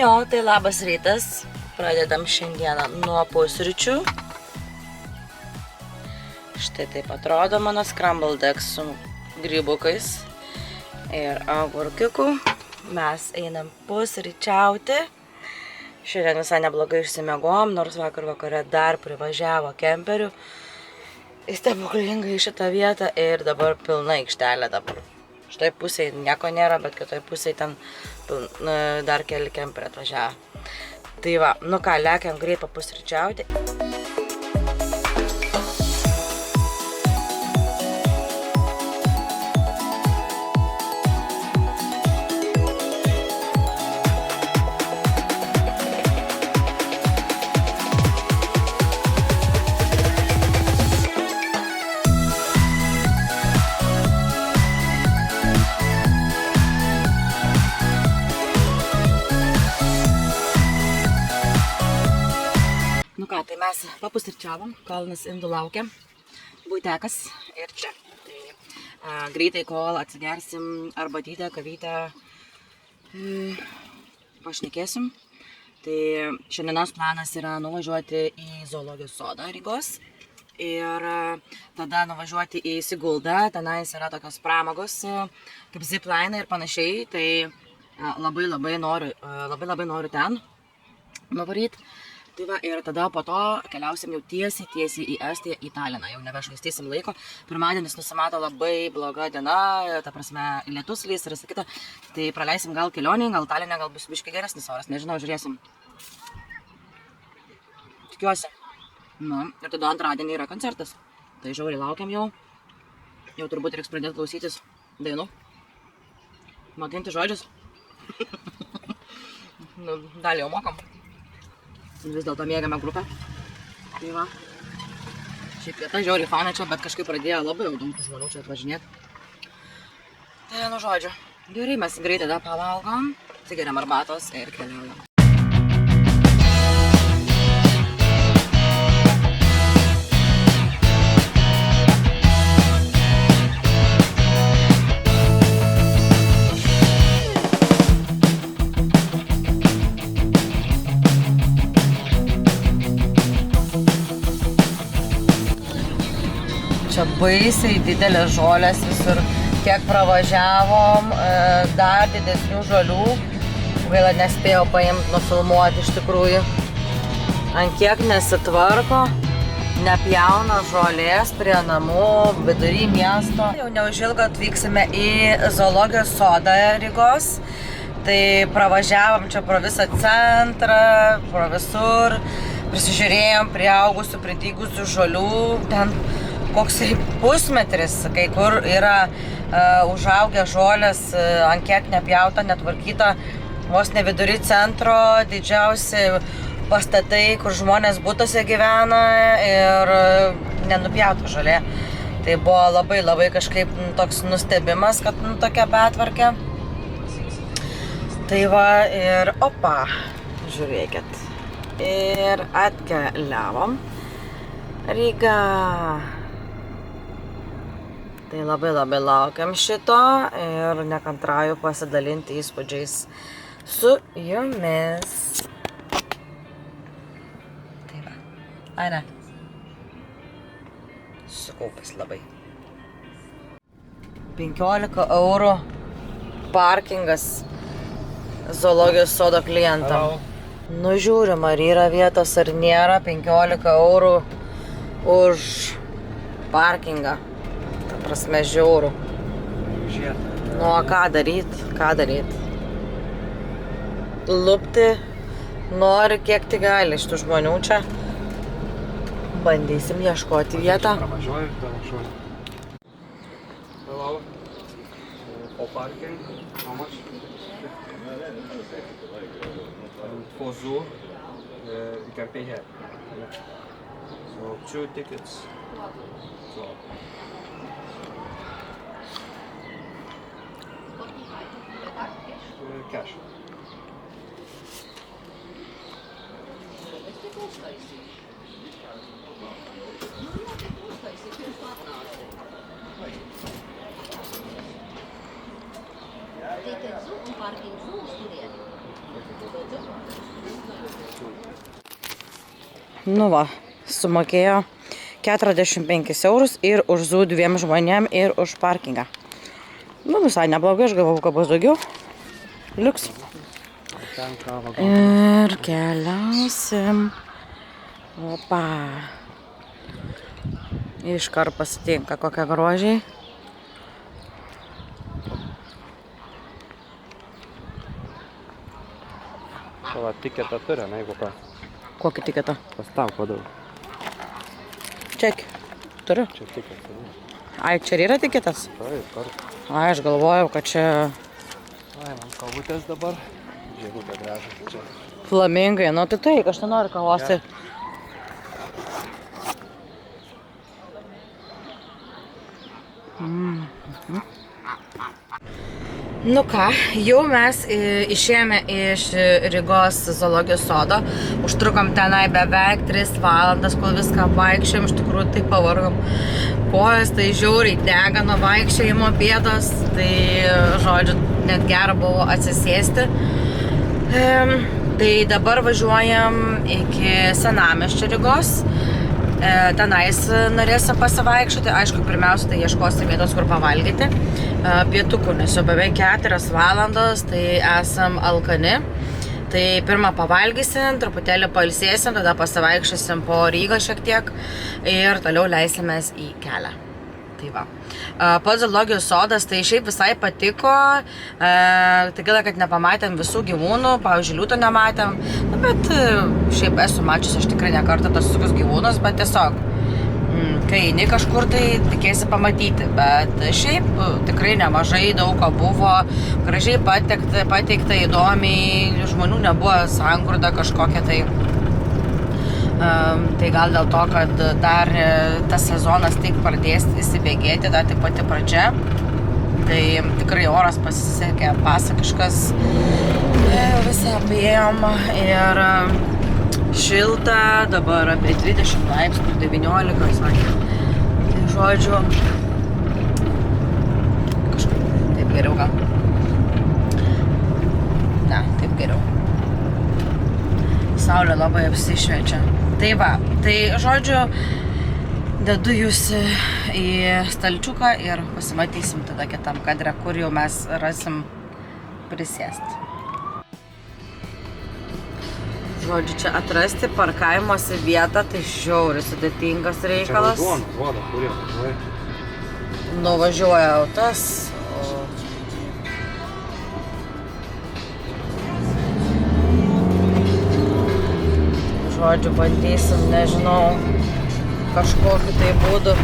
Jo, tai labas rytas. Pradedam šiandieną nuo pusryčių. Štai taip atrodo mano scrambled eggs su grybukais ir agurkiuku. Mes einam pusryčiauti. Šiandien visai neblogai išsimiegom, nors vakar vakare dar privažiavo kemperių. Stebuklingai į šitą vietą ir dabar pilna aikštelė dabar. Štai pusėje nieko nėra, bet kitoj pusėje ten dar keli kemperiai atvažiavo. Tai va, nu ką, lekiam greit papusryčiauti. Ką, tai mes papusryčiavom, kalnas indų laukia, buitekas ir čia. Tai greitai, kol atsigersim arbatytę, kavytę, pašnekėsim. Tai šiandienos planas yra nuvažiuoti į zoologijos sodą Rygos ir tada nuvažiuoti į Siguldą. Tenais yra tokios pramogos kaip zipline ir panašiai. Tai labai noriu ten nuvaryti. Tai va, ir tada po to keliausim jau tiesiai į Estiją, į Taliną, jau nebešvaistysim laiko. Pirmadienis nusimato labai bloga diena, ta prasme, lietus lys ir visa kita. Tai praleisim gal kelionį, gal Taline, gal bus biškai geresnis oras, nežinau, žiūrėsim. Tikiuosi. Nu, ir tada antradienį yra koncertas. Tai žiauriai laukiam jau. Jau turbūt reiks pradėti klausytis dainų. Mokinti žodžius. Nu, dalį jau mokam. Vis dėlto mėgame grupę. Tai va. Šiaip vieta žiauriai faina čia, bet kažkaip pradėjo labai jau daug žmonių čia atvažinėti. Tai nu žodžiu. Gerai, mes greitai tada pavalgom, atsigeriam arbatos ir keliaujam. Čia baisiai didelės žolės visur, kiek pravažiavom, dar didesnių žolių. Gaila nespėjau paimti, nufilmuoti iš tikrųjų. Ant kiek nesitvarko, nepjauna žolės prie namų, vidury miesto. Jau neužilgo atvyksime į zoologijos sodą Rygos. Tai pravažiavom čia pro visą centrą, pro visur. Prisižiūrėjom priaugusių, pridygusių žolių. Ten koks pusmetris, kai kur yra užaugę žolės, ant kiek nepjauta, netvarkyta, vos ne vidury centro, didžiausi pastatai, kur žmonės butuose gyvena ir nenupjauta žolė. Tai buvo labai kažkaip toks nustebimas, kad tokia betvarkė. Tai va ir opa, žiūrėkit. Ir atkeliavom Rygą. Tai labai laukiam šito ir nekantrauju pasidalinti įspūdžiais su jumis. Tai va. Ai ne. Sukaupęs labai. 15 eurų parkingas zoologijos sodo klientam. Nužiūrim, ar yra vietos ar nėra. 15 eurų už parkingą. Prasme žiaurų. Nu, ką daryt? Lupti nori kiek tik gali iš tų žmonių čia. Bandysim ieškoti vietą. Pravažiuoju ir tada šuoju. Hello. For parking, how much? For zoo, you can pay here. So 2 tickets. So. Cash. Ticket zoo un parking zoo studiet. Nu va, sumokėjo 45 eurus ir už ZU 2 žmonėm ir už parkingą. Nu, visai neblogai, aš galvojau, kad bus daugiau. Liuks. Ir keliausim. Opa. Iškart pasitinka kokie grožiai. Savo tiketą turi, ne, jeigu ką. Kokį tiketą? Pastav padau. Ček. Turiu. Čia tiketą. Ai, čia yra tiketas? Taip, kartu. Ai, aš galvojau, kad čia Ai, man kavutės dabar. Žiūrėkite gražą. Čia. flamingai. Nu, tai taip, aš nenoriu kavos. Tai... Nu ką, jau mes išėjome iš Rygos zoologijos sodo. Užtrukom tenai beveik 3 valandas, kol viską vaikščiojom. Iš tikrųjų, tai pavargom. Kojas tai žiauriai dega nuo vaikščiojimo bėdos. Tai, žodžiu, net gera buvo atsisėsti. Tai dabar važiuojam iki senamiesčio Rygos. Tenais norėsim pasivaikščioti. Aišku, pirmiausia, tai ieškosim vietos, kur pavalgyti. Pietukų, nes jau beveik 4 valandos, tai esam alkani. Tai pirmą pavalgysim, truputėlį pailsėsim, tada pasivaikščiosim po Rygą šiek tiek ir toliau leisimės į kelią. Tai va. Pats zoologijos sodas, tai šiaip visai patiko. Tai gaila, kad nepamatėm visų gyvūnų, pavyzdžiui, liūto nematėm. Nu, bet šiaip esu mačiusi aš tikrai ne kartą tos visokius gyvūnus, bet tiesiog kai eini kažkur, tai tikėsi pamatyti. Bet šiaip tikrai nemažai, daug ko buvo, gražiai pateikta įdomiai, žmonių nebuvo sangrūda kažkokia tai. Tai gal dėl to, kad dar tas sezonas tik pradės įsibėgėti, dar tik pati pradžia. Tai tikrai oras pasisekė pasakiškas. Visą apėjom ir šilta, dabar apie 20 laipsnių, 19, sakė. Tai žodžiu, kažkaip taip geriau gal. Ne, taip geriau. Saulė labai apsišviečia. Tai va, tai žodžiu, dedu jūs į stalčiuką ir pasimatysim tada kitam kadre, kur jau mes rasim prisėsti. Žodžiu, čia atrasti parkavimosi vietą, tai žiauriai sudėtingas reikalas. Čia raudoną, kurie važiuoja. Nuvažiuoja autas. Žodžiu, bandysim, nežinau, kažkokiu tai būdu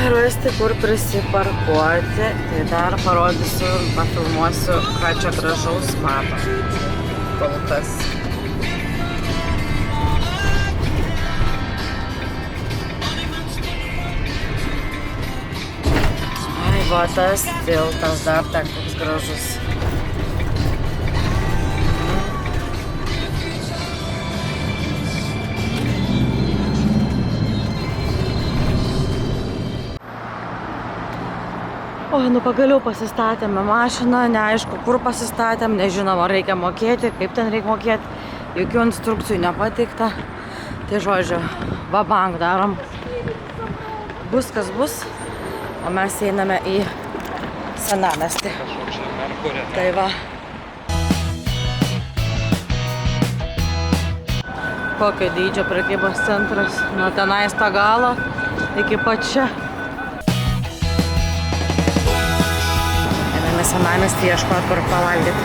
rasti, kur prisiparkuoti. Tai dar parodysiu, pafilmuosiu, ką čia gražaus mato. Kol kas. Ai, va, tas tiltas dar ten koks gražus. O, nu pagaliau pasistatėme mašiną, neaišku, kur pasistatėm, nežinom, ar reikia mokėti, kaip ten reikia mokėti, jokių instrukcijų nepateikta. Tai žodžiu, va-bank darom. Bus kas bus, o mes einame į senamiestį. Tai va. Kokio dydžio prekybos centras, nuo tenais to galo iki pat čia. Senamiestį ieškoti, kur pavalgyti.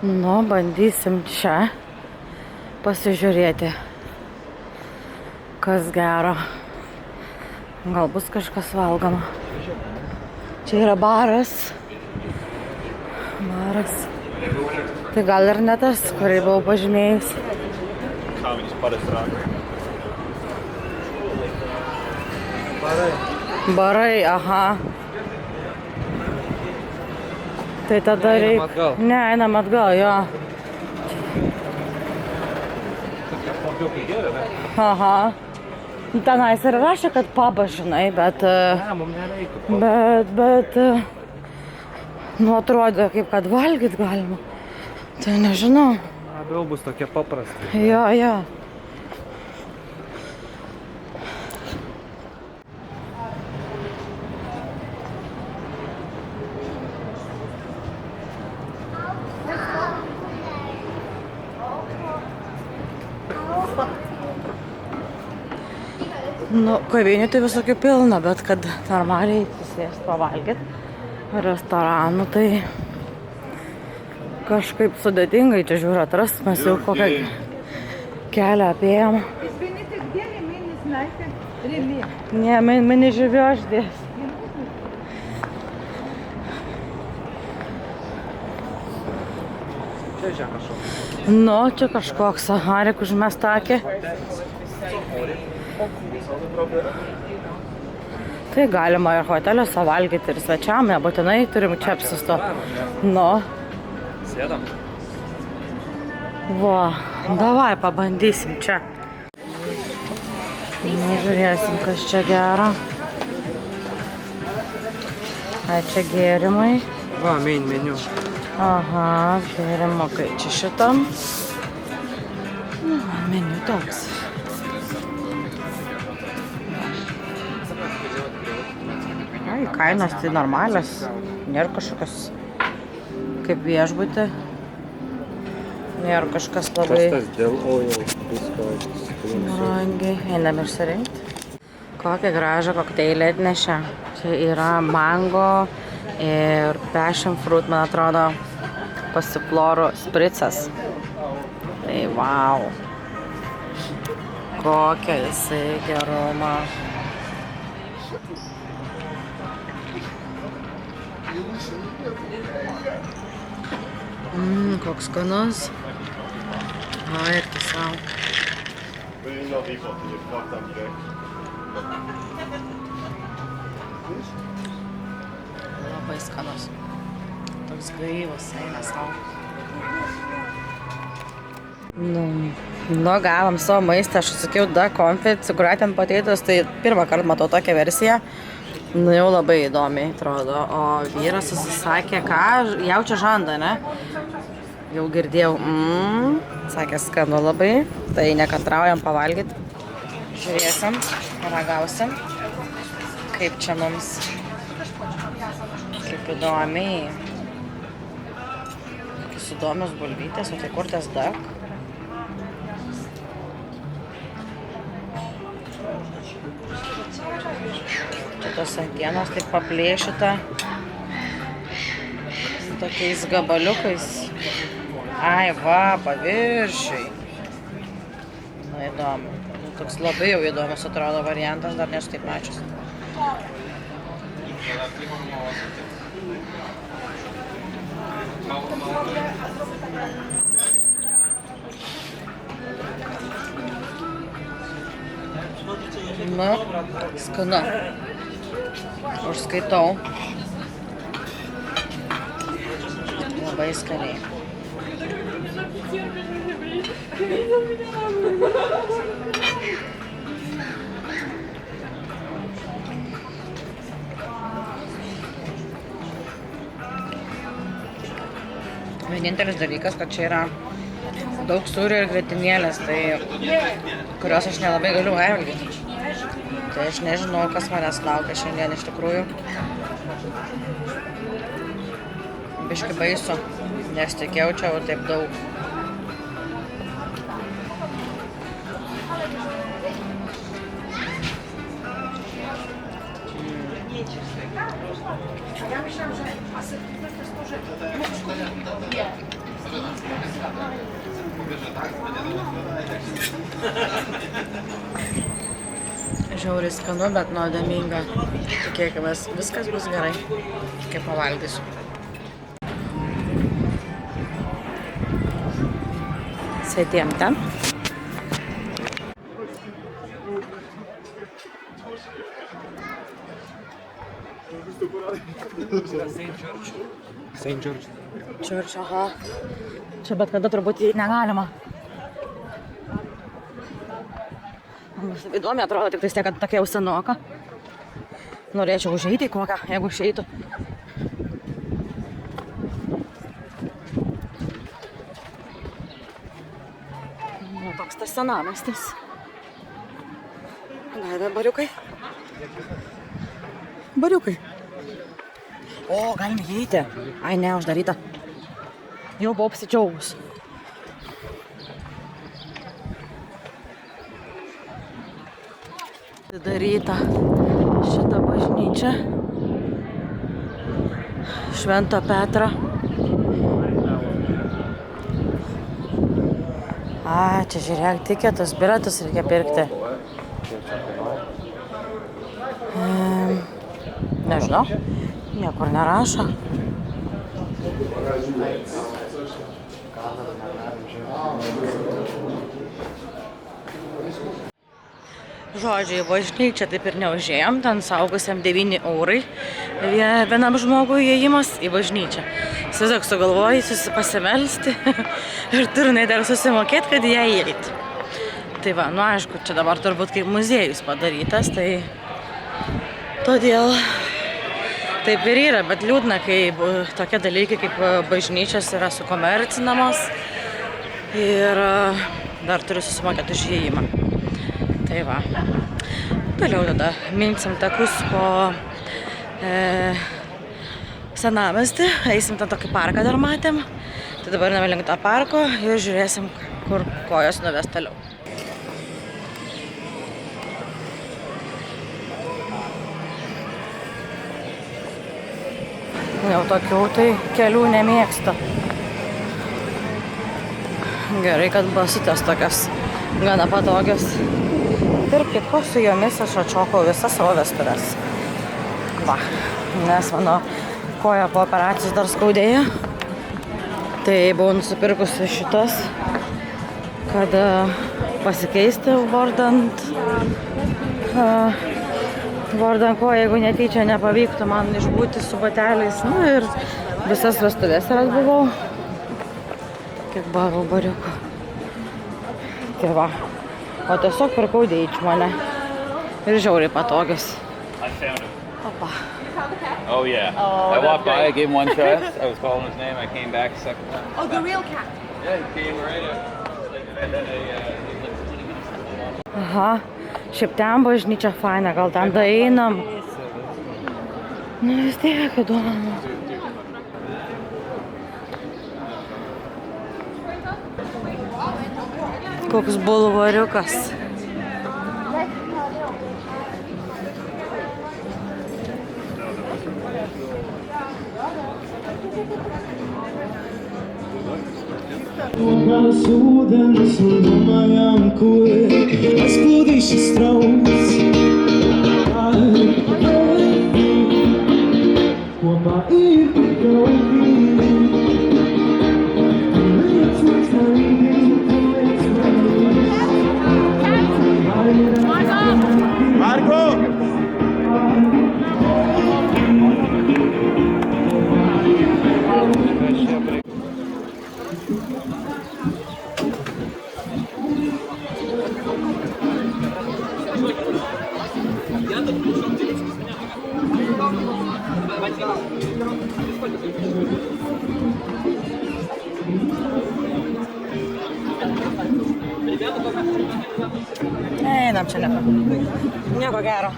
Nu, bandysim čia pasižiūrėti, kas gero. Gal bus kažkas valgoma. Čia yra baras. Tai gal ir ne tas, kurį buvau pažymėjus. Barai. Barai, aha. Tai tada Einam reikia... atgal. Ne, einam atgal, jo. Labiau gėrė, ne? Aha. Tenais ir rašė, kad pabas, žinai, bet... Ne, mums nereikia. Bet... Nu, atrodo, kaip kad valgyt galima. Tai nežinau. Labiau bus tokie paprasti. Jo, jo. Nu, kavinių tai visokių pilna, bet kad normaliai susėst pavalgyt restoranų, tai kažkaip sudėtingai čia žiūriu atrast, mes jau kokią kelią apėjom. Ne, mane žiūriu aš dės. Čia žiūrėk kažkoks. Nu, čia kažkoks, aha, reik užmest akį. Tai galima ir hoteliuose valgyti, ir svečiam, nebūtinai turim čia apsistoti. Nu. Sėdam. Va, davai pabandysim čia. Nu, žiūrėsim, kas čia gero. Ai, čia gėrimai. Va, main meniu. Aha, gėrimukai čia šitam. Meniu toks. Ai, kainos tai normalios. Nėra kažkokios kaip viešbutį. Nėra kažkas labai dėl oil, viskas. brangiai. Einam išsirinkti. Kokią gražią kokteilį atnešė. Čia yra mango ir passion fruit, man atrodo, pasiflorų spricas. Tai wow. Kokia jisai geruma. Koks skanus. Ai, ir tiesiog. Labai skanus. Toks gaivas, eina savo. Nu, gavom savo maistą, aš sakiau confit, su gratin potatoes, tai pirmą kartą matau tokią versiją. Nu, jau labai įdomiai atrodo, o vyras susisakė, ką, jaučia žandą, ne? Jau girdėjau, sakė skanu labai, tai nekantraujam pavalgyti. Žiūrėsim, ragausim, kaip čia mums, kaip įdomiai. Kokios įdomios bulvytės, o tai kur tas dak? Čia tos antienos taip paplėšita tokiais gabaliukais. Ai, va, paviršiui. Na, įdomu. Toks labai jau įdomus atrodo variantas, dar nesu taip mačius. Nu, skanu. Užskaitau. Labai skaniai. Vienintelis dalykas, kad čia yra daug sūrio ir grietinėlės, tai kurios aš nelabai galiu valgyti. Tai aš nežinau, kas manęs laukia šiandien iš tikrųjų. Biški baisu, nes tikėjau čia taip daug. Žiauriai skanu, bet nuodėminga. Tikėkimės, viskas bus gerai, kai pavalgysiu. Sėdėjom ten. St. George. Church, aha. Čia bet kada turbūt įeit negalima. Įdomi atrodo, tik tais tiek, kad tokia jau senoka. Norėčiau užeiti į kokią, jeigu išeitų. Nu, toks tas senamiestis. Gaida bariukai. Bariukai. O, galime įeiti. Ai, ne, uždaryta. Jau buvau apsidžiaugus. Atidaryta šitą bažnyčią. Švento Petro. A, čia žiūrėk, tiketus, bilietus reikia pirkti. Nežinau, niekur nerašo. Žodžiu, į bažnyčią taip ir neužėjom, ten saugusiam 9 eurai vienam žmogui įėjimas į bažnyčią. Įsivaizduok, sugalvoji pasimelsti ir turi dar susimokėti, kad ją įeiti. Tai va, nu aišku, čia dabar turbūt kaip muziejus padarytas, tai todėl taip ir yra, bet liūdna, kai tokie dalykai kaip bažnyčios yra sukomercinamos ir dar turi susimokėti už įėjimą. Tai va. Toliau tada minsim takus po senamiestį, eisim ten tokį parką dar matėm. Tai dabar einame link tą parko ir žiūrėsim, kur kojos nuves toliau. Jau tokių tai kelių nemėgstu. Gerai, kad basutės tokios gana patogios. Tarp kitko su jomis aš atšokau visas savo vestuves. Va, nes mano koja po operacijos dar skaudėjo. Tai buvau nusipirkusi šitas, kad pasikeisti vardant ko, jeigu netyčia nepavyktų man išbūti su bateliais. Nu ir visas vestuvės ir atbuvau. Kiek barų bariuko. Tai va. O tiesiog pirkau Deichmane. Ir žiauriai patogios. I found him. Opa. Oh yeah. I walked by, I gave him one shot. I was calling his name. I came back a second time. Oh, the real cat. Yeah, he came right up. And then he like 20 minutes. Aha. Šiaip ten bažnyčia faina, gal ten daeinam. Nu vis tiek įdomu. Koks bulvariukas. Suden som domar jamkuje, eksplodiš straus. Chłopa i drogi. Marco! Einam čia nieko gero.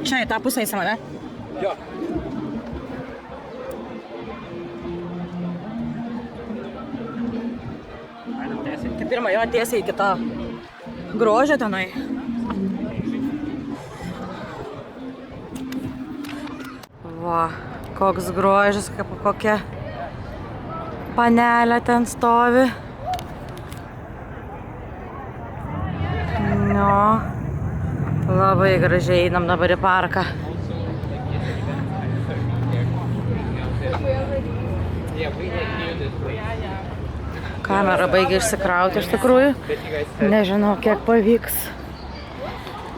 Čia į tą pusę eisim, ne? Jo. Tai pirma jo tiesiai į kitą grožę tenai. Va, koks grožis, kaip kokia panelė ten stovi. Nu, labai gražiai einam dabar į parką. Kamera baigia išsikrauti iš tikrųjų. Nežinau, kiek pavyks.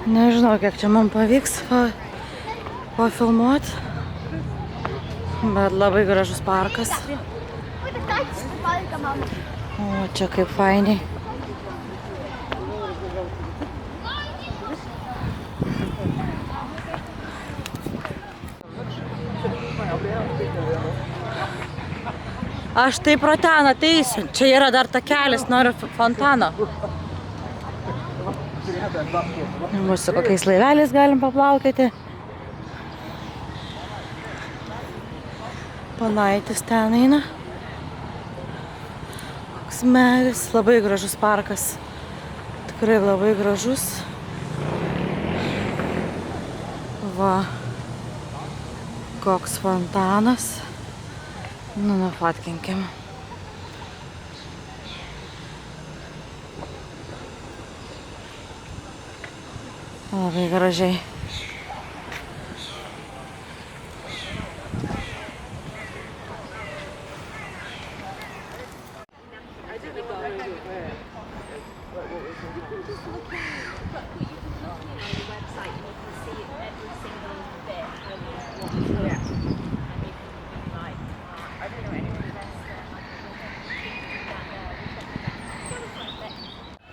Nežinau, kiek čia man pavyks pafilmuoti. Bet labai gražus parkas. O, čia kaip fainiai. Aš tai pro ten ateisiu. Čia yra dar takelis, noriu fontaną. Mūsų kokiais laiveliais galim paplaukėti. Panaitis ten eina. Koks medis, labai gražus parkas. Tikrai labai gražus. Va. Koks fontanas. Nu, nufotkinkim. Labai gražiai.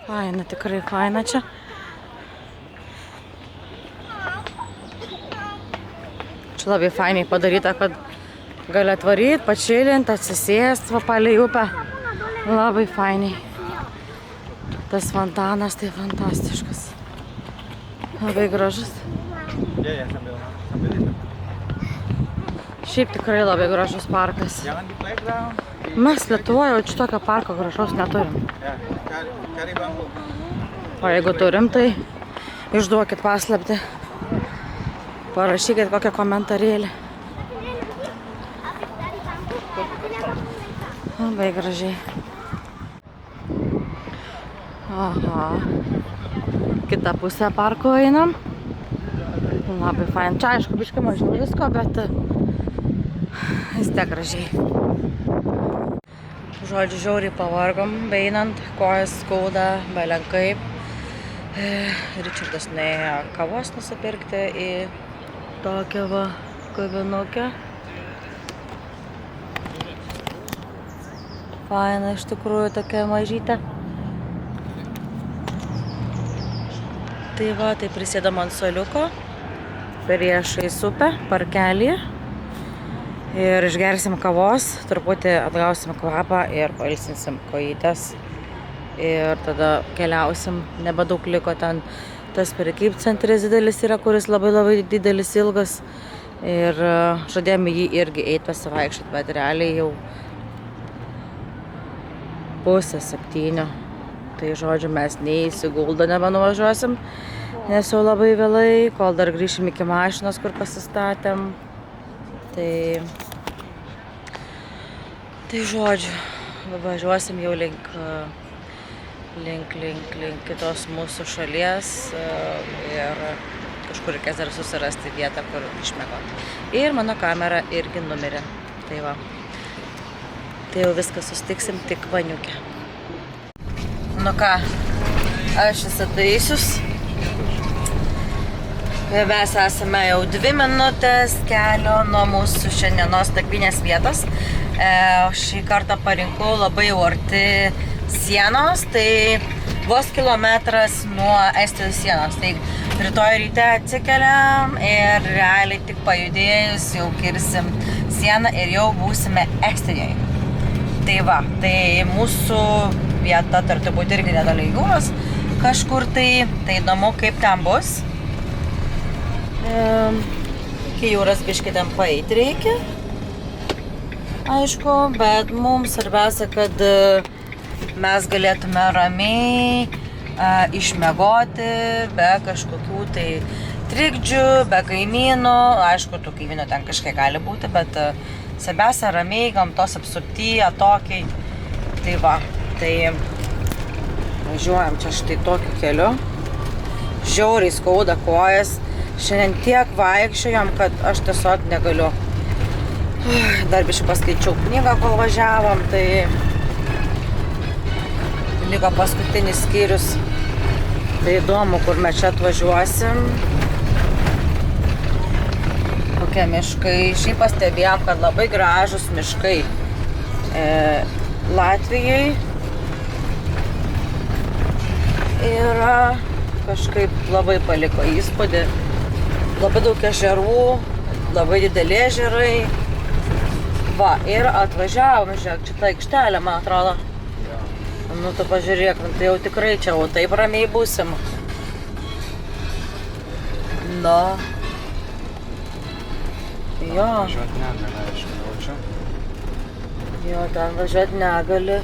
Faina, tikrai faina čia. Čia labai fainiai padaryta, kad gali atvaryti, pačilinti, atsisėsti va palei upę. Labai fainiai. Tas fontanas tai fantastiškas. Labai gražus. Šiaip tikrai labai gražus parkas. Mes Lietuvoje jau čia tokio parko gražaus neturim. O jeigu turim, tai išduokit paslaptį. Parašykit kokią komentarėlį. Labai gražiai. Aha. Kita pusė parko einam. Labai fain. Čia aišku, biškai mažiau visko, bet vis tiek gražiai. Žodžiu, žiauriai pavargom, beeinant, kojas skauda, belenkaip. Ričardas nuėjo kavos nusipirkti į tokią va kavinukę. Faina, iš tikrųjų, tokia mažytė. Tai va, tai prisėdam ant suoliuko, priešais upę, parkelį. Ir išgersim kavos, truputį atgausim kvapą ir pailsinsim kojytes. Ir tada keliausim, nebedaug liko ten. Tas prekybcentris didelis yra, kuris labai didelis, ilgas. Ir žadėjome jį irgi eiti pasivaikščioti, bet realiai jau 6:30. Tai žodžiu, mes nei į Siguldą nebenuvažiuosim, nes jau labai vėlai, kol dar grįšim iki mašinos, kur pasistatėm. Tai žodžiu, važiuosim jau link kitos mūsų šalies ir kažkur reikės dar susirasti vietą, kur išmiegoti. Ir mano kamera irgi numirė. Tai va. Tai jau viską sustiksim tik vaniukę. Nu ką, aš įsitaisius. Mes esame jau 2 minutės kelio nuo mūsų šiandienos nakvynės vietos. Šį kartą parinkau labai arti sienos, tai vos kilometras nuo Estijos sienos. Tai rytoj ryte atsikeliam ir realiai tik pajudėjus jau kirsim sieną ir jau būsime Estijoje. Tai va, tai mūsų vieta turėtų būti irgi netoli jūros kažkur tai įdomu kaip ten bus. Iki jūros biškį ten paeiti reikia, aišku, bet mums svarbiausia, kad mes galėtume ramiai išmiegoti be kažkokių tai trikdžių, be kaimynų. Aišku, tų kaimynų ten kažkiek gali būti, bet svarbiausia ramiai, gamtos apsupty, atokiai. Tai va, tai važiuojam čia štai tokiu keliu. Žiauriai skauda kojas. Šiandien tiek vaikščiojom, kad aš tiesiog negaliu. Dar biškai paskaičiau knygą, kol važiavom, tai liko paskutinis skyrius. Tai įdomu, kur mes čia atvažiuosim. Kokie miškai. Šiaip pastebėjom, kad labai gražus miškai Latvijai. Yra kažkaip labai paliko įspūdį. Labai daug ežerų, labai dideli ežerai. Va, ir atvažiavom, žiūrėk, čia ta aikštelė, man atrodo. Nu, tu pažiūrėk, nu, tai jau tikrai čia, o taip ramiai būsim. Na. Jo. Važiuot negali, aišku, jau čia. Jo, ten važiuot negali.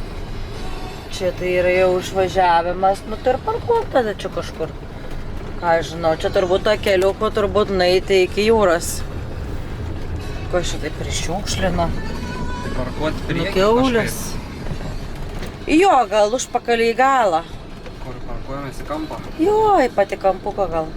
Čia tai yra jau išvažiavimas, nu tai ir parkuok tada čia kažkur. Ką aš žinau, čia turbūt to keliuko turbūt nueiti iki jūros. Ko šitai prišiukšlino? Parkuot priekį Kiaulės. Jo, gal užpakalį į galą. Kur parkuojamės į kampą? Jo, į patį kampuką gal.